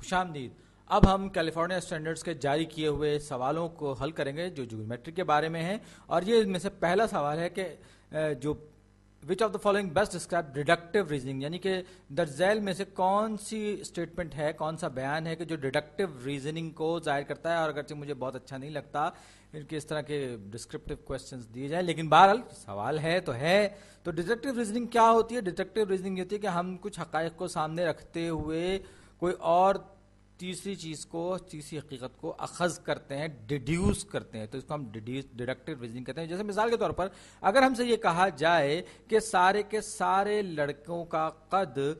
खुशामदीद। अब हम California standards के जारी किए हुए सवालों को हल करेंगे जो ज्योमेट्री के बारे में है। और ये इनमें से पहला सवाल है कि जो विच of the following best describe deductive reasoning, यानी कि दर्जैल में से कौन सी स्टेटमेंट है, कौन सा बयान है कि जो डिडक्टिव रीजनिंग को जाहिर करता है। और अगरचे मुझे बहुत अच्छा नहीं लगता इनके इस तरह के डिस्क्रिप्टिव क्वेश्चंस दिए जाए, लेकिन बहरहाल सवाल है तो है। तो डिडक्टिव रीजनिंग क्या होती है? डिडक्टिव रीजनिंग होती है कि हम कुछ हकायक को सामने रखते हुए कोई और तीसरी चीज को, तीसरी हकीकत को अखज करते हैं, डिड्यूस करते हैं, तो इसको हम डिडक्टिव रीजनिंग कहते हैं। जैसे मिसाल के तौर पर अगर हमसे ये कहा जाए कि सारे के सारे लड़कों का कद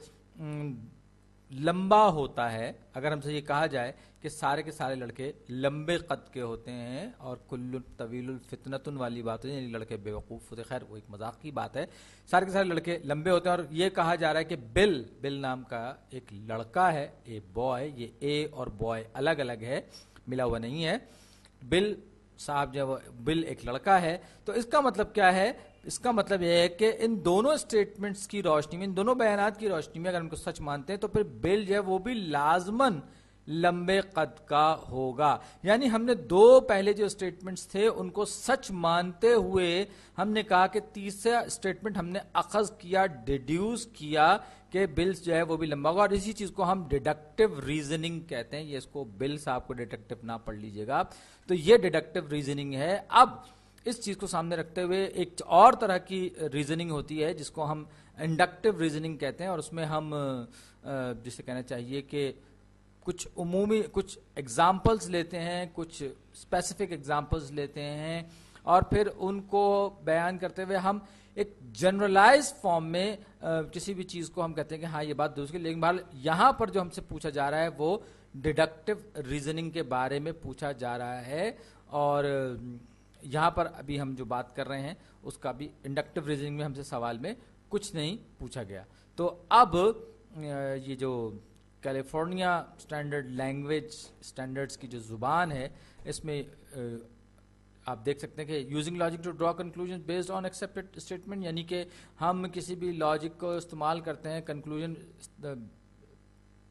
लंबा होता है, अगर हमसे ये कहा जाए कि सारे के सारे लड़के लंबे कद के होते हैं और कुल्लुन तवीलुल फितनतुन वाली बात है, यानी लड़के बेवकूफ़ होते, खैर वो एक मजाक की बात है, सारे के सारे लड़के लंबे होते हैं। और ये कहा जा रहा है कि बिल नाम का एक लड़का है, ए बॉय, ये ए और बॉय अलग अलग है, मिला हुआ नहीं है। बिल साहब जो बिल एक लड़का है, तो इसका मतलब क्या है? इसका मतलब यह है कि इन दोनों स्टेटमेंट्स की रोशनी में, इन दोनों बयानात की रोशनी में अगर उनको सच मानते हैं तो फिर बिल जो है वो भी लाजमन लंबे कद का होगा। यानी हमने दो पहले जो स्टेटमेंट्स थे उनको सच मानते हुए हमने कहा कि तीसरा स्टेटमेंट हमने अखज किया, डिड्यूस किया कि बिल जो है वो भी लंबा होगा। और इसी चीज को हम डिडक्टिव रीजनिंग कहते हैं। ये इसको बिल साहब को डिडक्टिव ना पढ़ लीजिएगा, तो ये डिडक्टिव रीजनिंग है। अब इस चीज को सामने रखते हुए एक और तरह की रीजनिंग होती है जिसको हम इंडक्टिव रीजनिंग कहते हैं। और उसमें हम जिसे कहना चाहिए कि कुछ उमूमी, कुछ एग्जाम्पल्स लेते हैं, कुछ स्पेसिफिक एग्जाम्पल्स लेते हैं और फिर उनको बयान करते हुए हम एक जनरलाइज फॉर्म में किसी भी चीज को हम कहते हैं कि हाँ ये बात दूसरी। लेकिन बाल यहां पर जो हमसे पूछा जा रहा है वो डिडक्टिव रीजनिंग के बारे में पूछा जा रहा है। और यहां पर अभी हम जो बात कर रहे हैं उसका भी इंडक्टिव रीजनिंग में हमसे सवाल में कुछ नहीं पूछा गया। तो अब ये जो कैलिफोर्निया स्टैंडर्ड लैंग्वेज स्टैंडर्ड्स की जो जुबान है, इसमें आप देख सकते हैं कि using logic to draw conclusion based on accepted statement, यानी कि हम किसी भी लॉजिक को इस्तेमाल करते हैं कंक्लूजन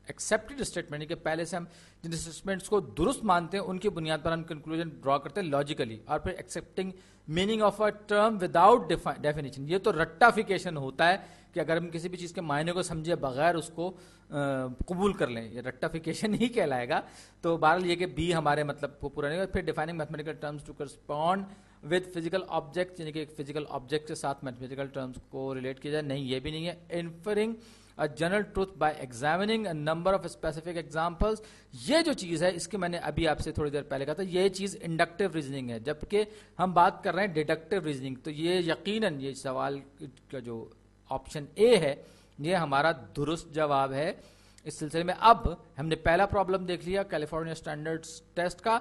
एक्सेप्टेड स्टेटमेंट, यानी कि पहले से हम जिन स्टेटमेंट्स को दुरुस्त मानते हैं उनकी बुनियाद पर हम कंक्लूजन ड्रॉ करते हैं लॉजिकली। और फिर accepting meaning of a term without definition, ये तो रट्टाफिकेशन होता है कि अगर हम किसी भी चीज के मायने को समझे बगैर उसको कबूल कर लें, ये रट्टाफिकेशन ही कहलाएगा। तो बहरहाल ये कि बी हमारे मतलब को पूरा नहीं होगा। फिर defining mathematical terms to correspond with physical object, यानी कि एक फिजिकल ऑब्जेक्ट के साथ मैथमेटिकल टर्म्स को रिलेट किया जाए, नहीं ये भी नहीं है। इन्फरिंग a general truth by examining a number of specific examples, ये जो चीज है इसके मैंने अभी आपसे थोड़ी देर पहले कहा था, ये चीज इंडक्टिव रीजनिंग है, जबकि हम बात कर रहे हैं डिडक्टिव रीजनिंग। तो ये यकीनन ये सवाल का जो ऑप्शन ए है ये हमारा दुरुस्त जवाब है इस सिलसिले में। अब हमने पहला प्रॉब्लम देख लिया कैलिफोर्निया स्टैंडर्ड्स टेस्ट का।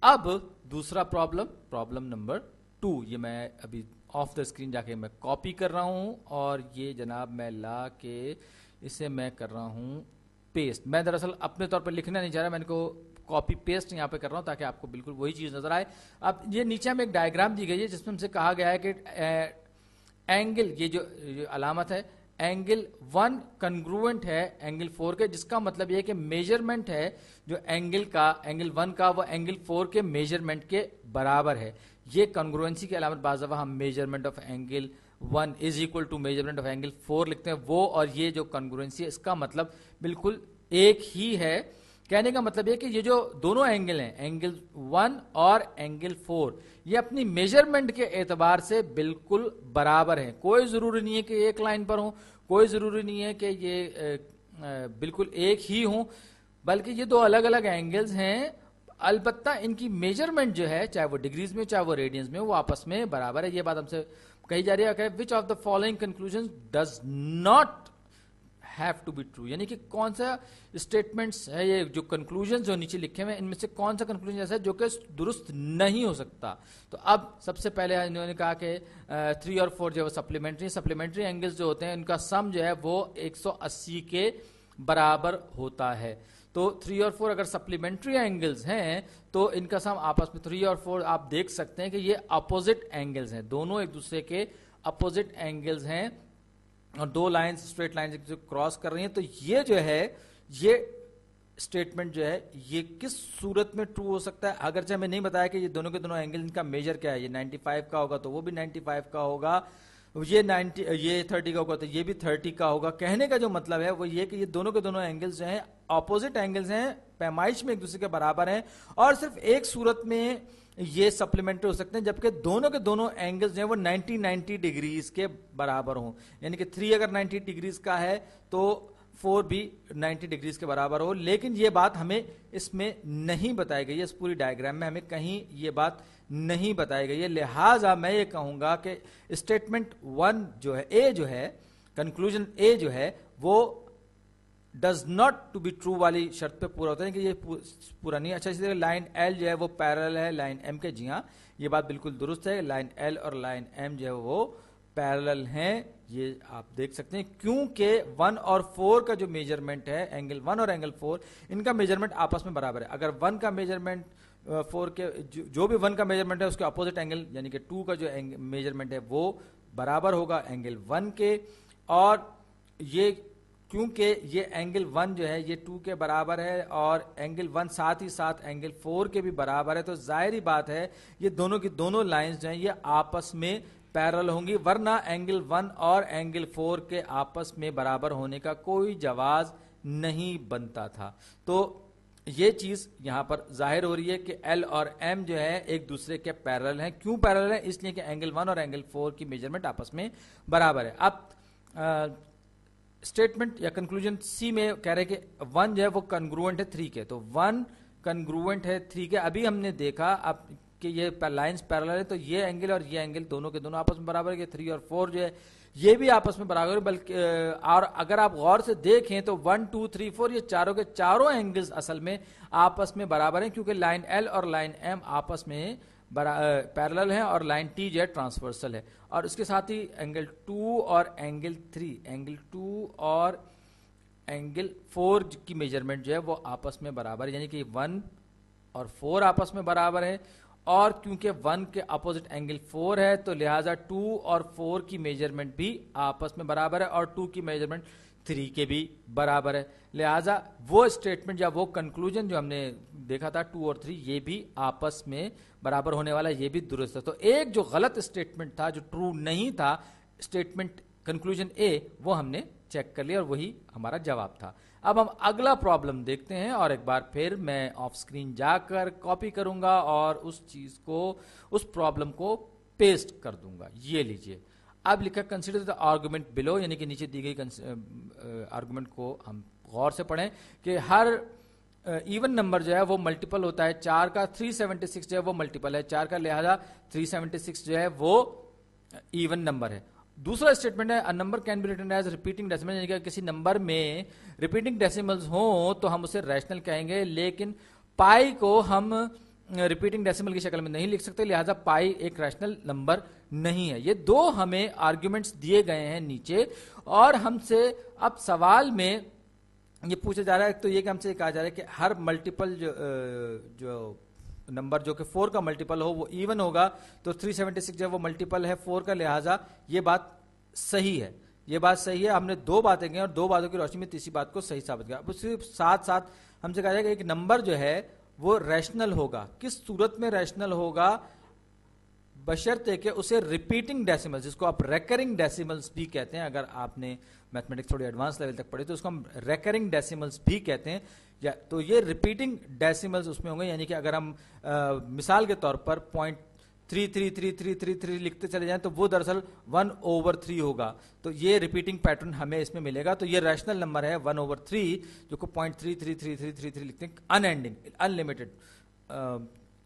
अब दूसरा प्रॉब्लम नंबर 2, ये मैं अभी ऑफ द स्क्रीन जाके मैं कॉपी कर रहा हूं और ये जनाब मैं ला के इसे मैं कर रहा हूं पेस्ट। मैं दरअसल अपने तौर पर लिखना नहीं चाह रहा, मैंने को कॉपी पेस्ट यहां पे कर रहा हूं ताकि आपको बिल्कुल वही चीज नजर आए। अब ये नीचे में एक डायग्राम दी गई है जिसमें हमसे कहा गया है कि एंगल, ये जो अलामत है एंगल 1 कंग्रुएंट है एंगल 4 के, जिसका मतलब ये कि मेजरमेंट है जो एंगल का, एंगल 1 का, वो एंगल 4 के मेजरमेंट के बराबर है। ये कंग्रुएंसी की अलामत बाज़ दफ़ा हम measurement of angle 1 is equal to measurement of angle 4 लिखते हैं। वो और ये जो कंग्रुएंसी है इसका मतलब बिल्कुल एक ही है। कहने का मतलब ये कि ये जो दोनों एंगल हैं, एंगल 1 और एंगल 4, ये अपनी मेजरमेंट के एतबार से बिल्कुल बराबर हैं। कोई जरूरी नहीं है कि एक लाइन पर हो, कोई जरूरी नहीं है कि ये बिल्कुल एक ही हो, बल्कि ये दो अलग अलग एंगल्स हैं। अलबत्ता इनकी मेजरमेंट जो है, चाहे वो डिग्रीज में चाहे वो रेडियंस में, वो आपस में बराबर है। ये बात हमसे कही जा रही है। Which of the following conclusion does not have to be true, यानी कि कौन सा स्टेटमेंट्स है, ये जो कंक्लूजन जो नीचे लिखे हुए हैं इनमें से कौन सा कंक्लूजन ऐसा है जो कि दुरुस्त नहीं हो सकता। तो अब सबसे पहले इन्होंने कहा कि 3 और 4 जो है सप्लीमेंट्री एंगल्स जो होते हैं उनका सम जो है वो 180 के बराबर होता है। तो 3 और 4 अगर सप्लीमेंट्री एंगल्स हैं तो इनका सम आपस में 3 और 4 आप देख सकते हैं कि ये अपोजिट एंगल्स हैं, दोनों एक दूसरे के अपोजिट एंगल्स हैं और दो लाइंस स्ट्रेट लाइंस क्रॉस कर रही हैं। तो ये जो है ये स्टेटमेंट जो है ये किस सूरत में ट्रू हो सकता है, अगरचे हमें नहीं बताया कि ये दोनों के दोनों एंगल इनका मेजर क्या है, ये 95 का होगा तो वो भी 95 का होगा, ये 30 का होगा तो ये भी 30 का होगा। कहने का जो मतलब है वो ये कि ये दोनों के दोनों एंगल्स जो हैं ऑपोजिट एंगल्स हैं, पैमाइश में एक दूसरे के बराबर हैं, और सिर्फ एक सूरत में ये सप्लीमेंट्री हो सकते हैं जबकि दोनों के दोनों एंगल्स जो है वो 90 डिग्रीज के बराबर हों। यानी कि 3 अगर 90 डिग्रीज का है तो 4 भी 90 डिग्रीज के बराबर हो। लेकिन ये बात हमें इसमें नहीं बताई गई है, इस पूरी डायग्राम में हमें कहीं ये बात नहीं बताई गई है। लिहाजा मैं ये कहूंगा कि स्टेटमेंट 1 जो है, ए जो है, कंक्लूजन ए जो है वो does not to be true वाली शर्त पे पूरा होता है कि ये पूरा नहीं। अच्छा, इसी तरह लाइन एल जो है वो पैरेलल है लाइन एम के, जी हाँ ये बात बिल्कुल दुरुस्त है, लाइन एल और लाइन एम जो है वो पैरेलल हैं, ये आप देख सकते हैं, क्योंकि 1 और 4 का जो मेजरमेंट है, एंगल 1 और एंगल 4, इनका मेजरमेंट आपस में बराबर है। अगर 1 का मेजरमेंट 4 के जो भी 1 का मेजरमेंट है उसके अपोजिट एंगल यानी कि 2 का जो मेजरमेंट है वो बराबर होगा एंगल 1 के, और ये क्योंकि ये एंगल 1 जो है ये 2 के बराबर है और एंगल 1 साथ ही साथ एंगल 4 के भी बराबर है, तो जाहिर बात है ये दोनों की दोनों लाइंस जो हैं ये आपस में पैरेलल होंगी, वरना एंगल 1 और एंगल 4 के आपस में बराबर होने का कोई जवाज नहीं बनता था। तो ये चीज यहां पर जाहिर हो रही है कि एल और एम जो है एक दूसरे के पैरेलल हैं। क्यों पैरेलल है? इसलिए कि एंगल 1 और एंगल 4 की मेजरमेंट आपस में बराबर है। अब स्टेटमेंट या कंक्लूजन सी में कह रहे हैं कि 1 जो है वो कन्ग्रुएंट है 3 के, तो 1 कन्ग्रुएंट है 3 के। अभी हमने देखा अब कि ये लाइंस पैरेलल है, तो ये एंगल और ये एंगल दोनों के दोनों आपस में बराबर है, 3 और 4 जो है ये भी आपस में बराबर है। बल्कि और अगर आप गौर से देखें तो 1 2 3 4 ये चारों के चारों एंगल्स असल में आपस में बराबर हैं, क्योंकि लाइन एल और लाइन एम आपस में पैरेलल है और लाइन टी जो है ट्रांसवर्सल है। और उसके साथ ही एंगल 2 और एंगल 3, एंगल 2 और एंगल 4 की मेजरमेंट जो है वो आपस में बराबर है, यानी कि 1 और 4 आपस में बराबर है। और क्योंकि 1 के अपोजिट एंगल 4 है तो लिहाजा 2 और 4 की मेजरमेंट भी आपस में बराबर है और 2 की मेजरमेंट 3 के भी बराबर है। लिहाजा वो स्टेटमेंट या वो कंक्लूजन जो हमने देखा था 2 और 3 ये भी आपस में बराबर होने वाला, ये भी दुरुस्त है। तो एक जो गलत स्टेटमेंट था जो ट्रू नहीं था, स्टेटमेंट कंक्लूजन ए, वो हमने चेक कर लिया और वही हमारा जवाब था। अब हम अगला प्रॉब्लम देखते हैं और एक बार फिर मैं ऑफ स्क्रीन जाकर कॉपी करूंगा और उस चीज को, उस प्रॉब्लम को पेस्ट कर दूंगा। ये लीजिए, अब लिखा कंसीडर द आर्गुमेंट बिलो, यानी कि नीचे दी गई आर्गुमेंट को हम गौर से पढ़ें कि हर इवन नंबर जो है वो मल्टीपल होता है 4 का। 376 जो है वो मल्टीपल है 4 का, लिहाजा 376 जो है वो इवन नंबर है। दूसरा स्टेटमेंट है, a number can be written as repeating decimal, यानी कि किसी नंबर में रिपीटिंग डेसिमल्स हो तो हम उसे रैशनल कहेंगे, लेकिन पाई को हम रिपीटिंग डेसिमल की शक्ल में नहीं लिख सकते, लिहाजा पाई एक रैशनल नंबर नहीं है। ये दो हमें आर्ग्यूमेंट्स दिए गए हैं नीचे, और हमसे अब सवाल में ये पूछा जा रहा है, तो ये कि हमसे कहा जा रहा है कि हर मल्टीपल जो नंबर जो कि 4 का मल्टीपल हो वो इवन होगा, तो 376 जो है वो मल्टीपल है 4 का, लिहाजा ये बात सही है। ये बात सही है। हमने दो बातें की और दो बातों की रोशनी में तीसरी बात को सही साबित किया। उसके साथ साथ हमसे कहा जाएगा एक नंबर जो है वो रैशनल होगा। किस सूरत में रैशनल होगा? बशर्ते कि उसे रिपीटिंग डेसिमल्स, जिसको आप रेकरिंग डेसिमल्स भी कहते हैं, अगर आपने मैथमेटिक्स थोड़ी एडवांस लेवल तक पढ़ी तो उसको हम रेकरिंग डेसिमल्स भी कहते हैं, या तो ये रिपीटिंग डेसिमल्स उसमें होंगे। यानी कि अगर हम मिसाल के तौर पर 0.333333 लिखते चले जाएं तो वो दरअसल 1/3 होगा, तो ये रिपीटिंग पैटर्न हमें इसमें मिलेगा। तो ये रैशनल नंबर है 1/3, जो को 0.333333 लिखते हैं, अनएंडिंग, अनलिमिटेड।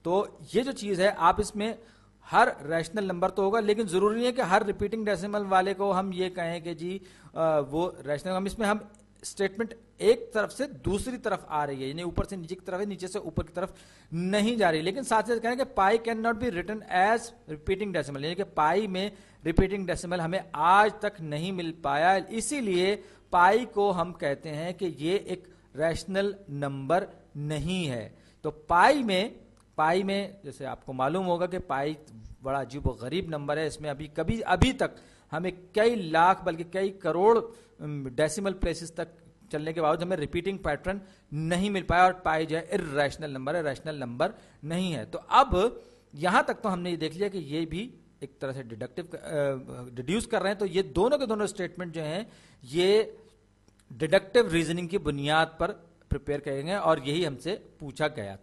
तो ये जो चीज है, आप इसमें हर रैशनल नंबर तो होगा, लेकिन जरूरी नहीं है कि हर रिपीटिंग डेसिमल वाले को हम ये कहें कि जी वो रैशनल। हम इसमें हम स्टेटमेंट एक तरफ से दूसरी तरफ आ रही है, यानी ऊपर से नीचे की तरफ है, नीचे से ऊपर की तरफ नहीं जा रही, लेकिन साथ साथ कहें कि pi can not be written as repeating decimal, यानी कि पाई में रिपीटिंग डेसिमल हमें आज तक नहीं मिल पाया, इसीलिए पाई को हम कहते हैं कि ये एक रैशनल नंबर नहीं है। तो पाई में जैसे आपको मालूम होगा कि पाई बड़ा अजीब व गरीब नंबर है, इसमें अभी तक हमें कई लाख बल्कि कई करोड़ डेसिमल प्लेसेस तक चलने के बावजूद हमें रिपीटिंग पैटर्न नहीं मिल पाया और पाई जाए इर्रेशनल नंबर है, रैशनल नंबर नहीं है। तो अब यहां तक तो हमने ये देख लिया कि ये भी एक तरह से डिड्यूस कर रहे हैं। तो ये दोनों के दोनों स्टेटमेंट जो हैं ये डिडक्टिव रीजनिंग की बुनियाद पर प्रिपेयर करेंगे और यही हमसे पूछा गया था।